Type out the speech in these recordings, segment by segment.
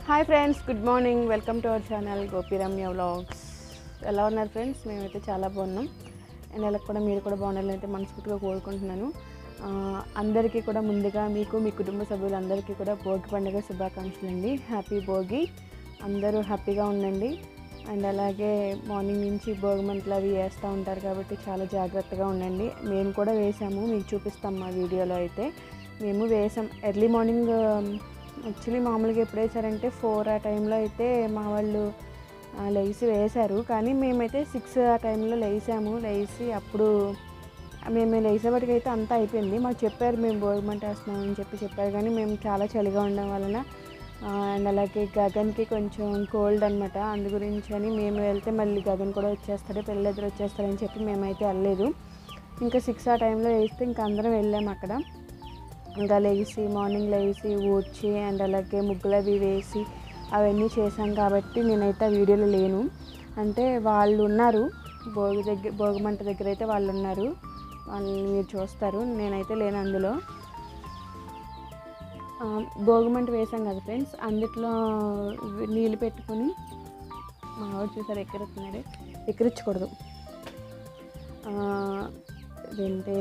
Hi friends, good morning. Welcome to our channel Gopiramya vlogs. ఎలా ఉన్నారు friends? మేమైతే చాలా బాగున్నాం. అండ్ అలా కూడా మీరు కూడా బాగుండాలంటే మనస్ఫూర్తిగా కోరుకుంటున్నాను. అందరికీ కూడా ముందుగా మీకు మీ కుటుంబ సభ్యులందరికీ కూడా భోగి పండుగ శుభాకాంక్షలు అండి. హ్యాపీ భోగి. అందరూ హ్యాపీగా ఉండండి. అండ్ అలాగే మార్నింగ్ నుంచి భోగి మంటలు అవి వేస్తూ ఉంటారు కాబట్టి చాలా జాగ్రత్తగా ఉండండి. మేము కూడా వేసాము, మీకు చూపిస్తాం మా వీడియోలో. అయితే మేము వేసాం ఎర్లీ మార్నింగ్. యాక్చువల్లీ మామూలుగా ఎప్పుడు వేసారంటే 4 ఆ టైంలో అయితే మా వాళ్ళు లేచి వేశారు. కానీ మేమైతే 6 ఆ టైంలో లేచి అప్పుడు మేము లేచేవాటికి అయితే అంతా అయిపోయింది. మాకు చెప్పారు మేము భోగి మంట వేస్తున్నామని చెప్పారు. కానీ మేము చాలా చలిగా ఉండడం వలన అండ్ అలాగే గగన్కి కొంచెం కోల్డ్ అనమాట. అందు గురించి అని మేము వెళ్తే మళ్ళీ గగన్ కూడా వచ్చేస్తాడు, పిల్లలు ఎదురు వచ్చేస్తారని చెప్పి మేమైతే వెళ్ళలేదు. ఇంకా 6 ఆ టైంలో వేస్తే ఇంకా అందరం వెళ్ళాము అక్కడ. ఇంకా మార్నింగ్ లేచి ఊడ్చి అండ్ అలాగే ముగ్గులు అవి వేసి అవన్నీ చేశాం కాబట్టి నేనైతే ఆ వీడియోలో లేను. అంటే వాళ్ళు ఉన్నారు భోగి మంట దగ్గర అయితే వాళ్ళు ఉన్నారు, వాళ్ళని మీరు చూస్తారు. నేనైతే లేను అందులో. భోగి మంట వేసాం కదా ఫ్రెండ్స్, అందుట్లో నీళ్ళు పెట్టుకొని మా వాడు చూసారు ఎక్కిరుతున్నాడు. ఎక్కిరించకూడదు. అదేంటే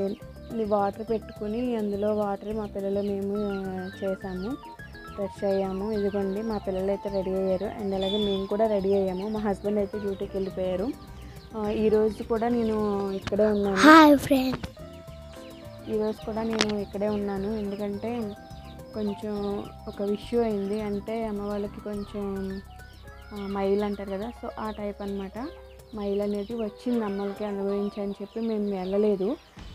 వాటర్ పెట్టుకుని అందులో వాటర్ మా పిల్లలు మేము చేసాము, ఫ్రెష్ అయ్యాము. ఇదిగోండి మా పిల్లలు అయితే రెడీ అయ్యారు అండ్ అలాగే మేము కూడా రెడీ అయ్యాము. మా హస్బెండ్ అయితే డ్యూటీకి వెళ్ళిపోయారు. ఈరోజు కూడా నేను ఇక్కడే ఉన్నాను. Hi friend. ఈరోజు కూడా నేను ఇక్కడే ఉన్నాను ఎందుకంటే కొంచెం ఒక ఇష్యూ అయింది. అంటే అమ్మ వాళ్ళకి కొంచెం మైల్ అంటారు కదా, సో ఆ టైప్ అనమాట. మైల్ అనేది వచ్చింది అమ్మలకి, అందు గురించి అని చెప్పి మేము వెళ్ళలేదు.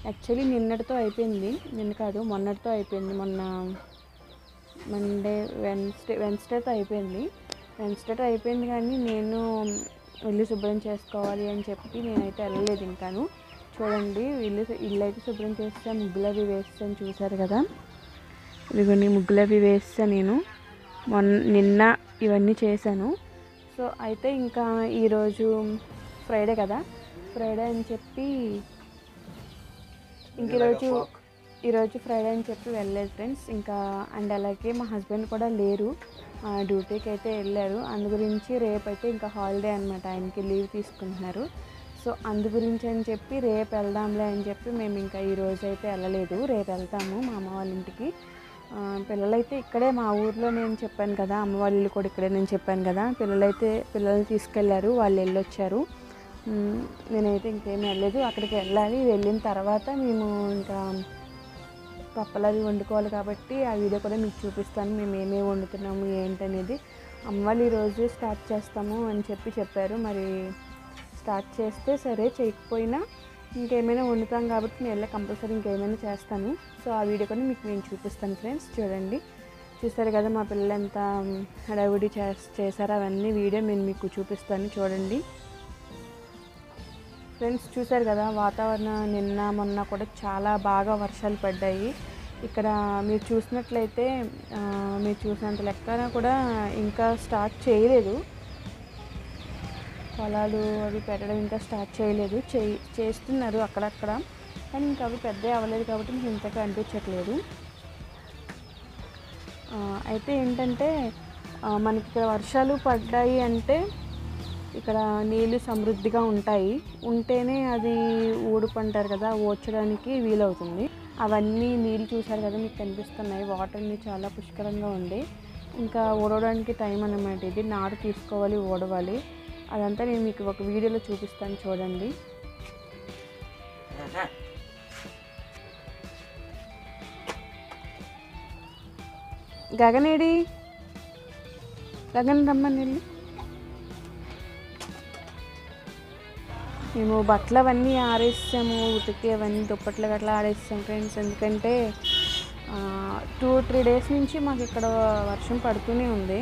యాక్చువల్లీ నిన్నటితో అయిపోయింది, నిన్న కాదు మొన్నటితో అయిపోయింది. మొన్న వెన్స్డేతో అయిపోయింది. వెన్స్డేతో అయిపోయింది కానీ నేను ఇల్లు శుభ్రం చేసుకోవాలి అని చెప్పి నేనైతే వెళ్ళలేదు ఇంకాను. చూడండి ఇల్లు అయితే శుభ్రం చేస్తే ముగ్గులు అవి వేస్తాను, చూసారు కదా. ఇదిగోని ముగ్గులు అవి వేస్తా నేను నిన్న ఇవన్నీ చేశాను. సో అయితే ఇంకా ఈరోజు ఫ్రైడే కదా, ఫ్రైడే అని చెప్పి ఈరోజు ఫ్రైడే అని చెప్పి వెళ్ళలేదు ఫ్రెండ్స్. ఇంకా అండ్ అలాగే మా హస్బెండ్ కూడా లేరు, డ్యూటీకి అయితే వెళ్ళారు. అందు గురించి రేపైతే ఇంకా హాలిడే అనమాట, ఆయనకి లీవ్ తీసుకుంటున్నారు. సో అందు గురించి అని చెప్పి రేపు వెళ్దాంలే అని చెప్పి మేము ఇంకా ఈరోజు అయితే వెళ్ళలేదు. రేపు వెళ్తాము మా అమ్మ వాళ్ళ ఇంటికి. పిల్లలైతే ఇక్కడే మా ఊర్లో, నేను చెప్పాను కదా అమ్మ వాళ్ళ ఇల్లు కూడా ఇక్కడే నేను చెప్పాను కదా. పిల్లలు తీసుకెళ్లారు, వాళ్ళు వెళ్ళొచ్చారు. నేనైతే ఇంకేమీ వెళ్ళలేదు. అక్కడికి వెళ్ళాలి. వెళ్ళిన తర్వాత మేము ఇంకా పప్పలు అవి వండుకోవాలి కాబట్టి ఆ వీడియో కూడా మీకు చూపిస్తాను, మేము ఏమేమి వండుతున్నాము ఏంటనేది. అమ్మ వాళ్ళు ఈరోజు స్టార్ట్ చేస్తాము అని చెప్పారు. మరి స్టార్ట్ చేస్తే సరే, చేయకపోయినా ఇంకేమైనా వండుతాం కాబట్టి నేను కంపల్సరీ ఇంకేమైనా చేస్తాను. సో ఆ వీడియో కూడా మీకు నేను చూపిస్తాను ఫ్రెండ్స్. చూడండి, చూస్తారు కదా మా పిల్లలు ఎంత హడావిడి చేశారో, అవన్నీ వీడియో నేను మీకు చూపిస్తాను. చూడండి ఫ్రెండ్స్, చూసారు కదా వాతావరణం. నిన్న మొన్న కూడా చాలా బాగా వర్షాలు పడ్డాయి ఇక్కడ. మీరు చూసినట్లయితే మీరు చూసినంత లెక్కన కూడా ఇంకా స్టార్ట్ చేయలేదు, పొలాలు అవి పెట్టడం ఇంకా స్టార్ట్ చేయలేదు. చేస్తున్నారు అక్కడక్కడ, కానీ ఇంకా అవి పెద్ద అవ్వలేదు కాబట్టి మీకు ఇంతగా అనిపించట్లేదు. అయితే ఏంటంటే మనకి ఇక్కడ వర్షాలు పడ్డాయి అంటే ఇక్కడ నీళ్ళు సమృద్ధిగా ఉంటేనే అది ఊడుపు అంటారు కదా, ఓడ్చడానికి వీలవుతుంది. అవన్నీ నీళ్ళు చూసారు కదా మీకు కనిపిస్తున్నాయి. వాటర్ని చాలా పుష్కలంగా ఉంది. ఇంకా ఊడవడానికి టైం అన్నమాట. ఇది నారు తీసుకోవాలి, ఊడవాలి. అదంతా నేను మీకు ఒక వీడియోలో చూపిస్తాను. చూడండి. గగనేడి, గగన్ రమ్మని వెళ్ళి. మేము బట్టలు అవన్నీ ఆరేసాము, ఉతికి అవన్నీ దుప్పట్లు గట్లా ఆరేసాము ఫ్రెండ్స్. ఎందుకంటే 2-3 డేస్ నుంచి మాకు ఇక్కడ వర్షం పడుతూనే ఉంది.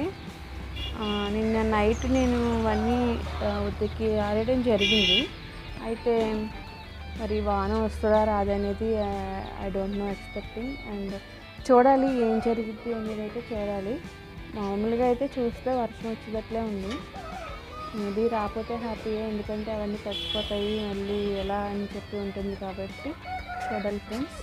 నిన్న నైట్ నేను అవన్నీ ఉతికి ఆరేయడం జరిగింది. అయితే మరి వాన వస్తుందా రాదనేది I don't know, expecting. And చూడాలి ఏం జరిగింది అనేది అయితే చూడాలి. మామూలుగా అయితే చూస్తే వర్షం వచ్చేటట్లే ఉంది. మేబీ రాకపోతే హ్యాపీయే, ఎందుకంటే అవన్నీ తగ్గిపోతాయి మళ్ళీ ఎలా అని చెప్పి ఉంటుంది కాబట్టి చూడాలి ఫ్రెండ్స్.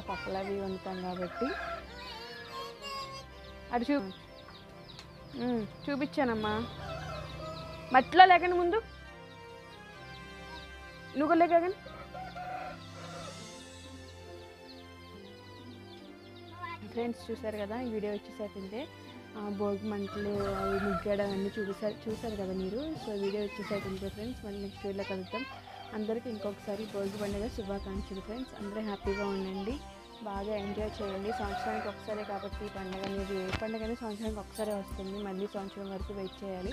పప్పులు అవి వండుతాం కాబట్టి. అటు చూపించానమ్మా. మట్టిలో లేకండి ముందు, నువ్వు లేకని. ఫ్రెండ్స్ చూసారు కదా, ఈ వీడియో వచ్చేసరికి భోగి మంటలు అవి ముగ్గడం అన్నీ చూసారు కదా మీరు. సో వీడియో వచ్చేసరికి ఫ్రెండ్స్, మళ్ళీ నెక్స్ట్ వీడియోలో కలుద్దాం. అందరికీ ఇంకొకసారి భోగి పండుగ శుభాకాంక్షలు ఫ్రెండ్స్. అందరూ హ్యాపీగా ఉండండి, బాగా ఎంజాయ్ చేయండి. సంవత్సరానికి ఒకసారి కాబట్టి ఈ పండుగ అనేది, ఏ పండుగ అనేది సంవత్సరానికి ఒకసారి వస్తుంది, మళ్ళీ సంవత్సరం వరకు వెయిట్ చేయాలి.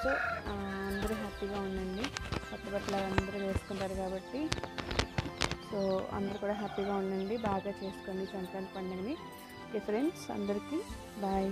సో అందరూ హ్యాపీగా ఉండండి. కొత్త బట్టలు అందరూ వేసుకుంటారు కాబట్టి, సో అందరూ కూడా హ్యాపీగా ఉండండి, బాగా చేసుకోండి సంక్రాంతి పండుగని. ఓకే ఫ్రెండ్స్, అందరికీ బాయ్.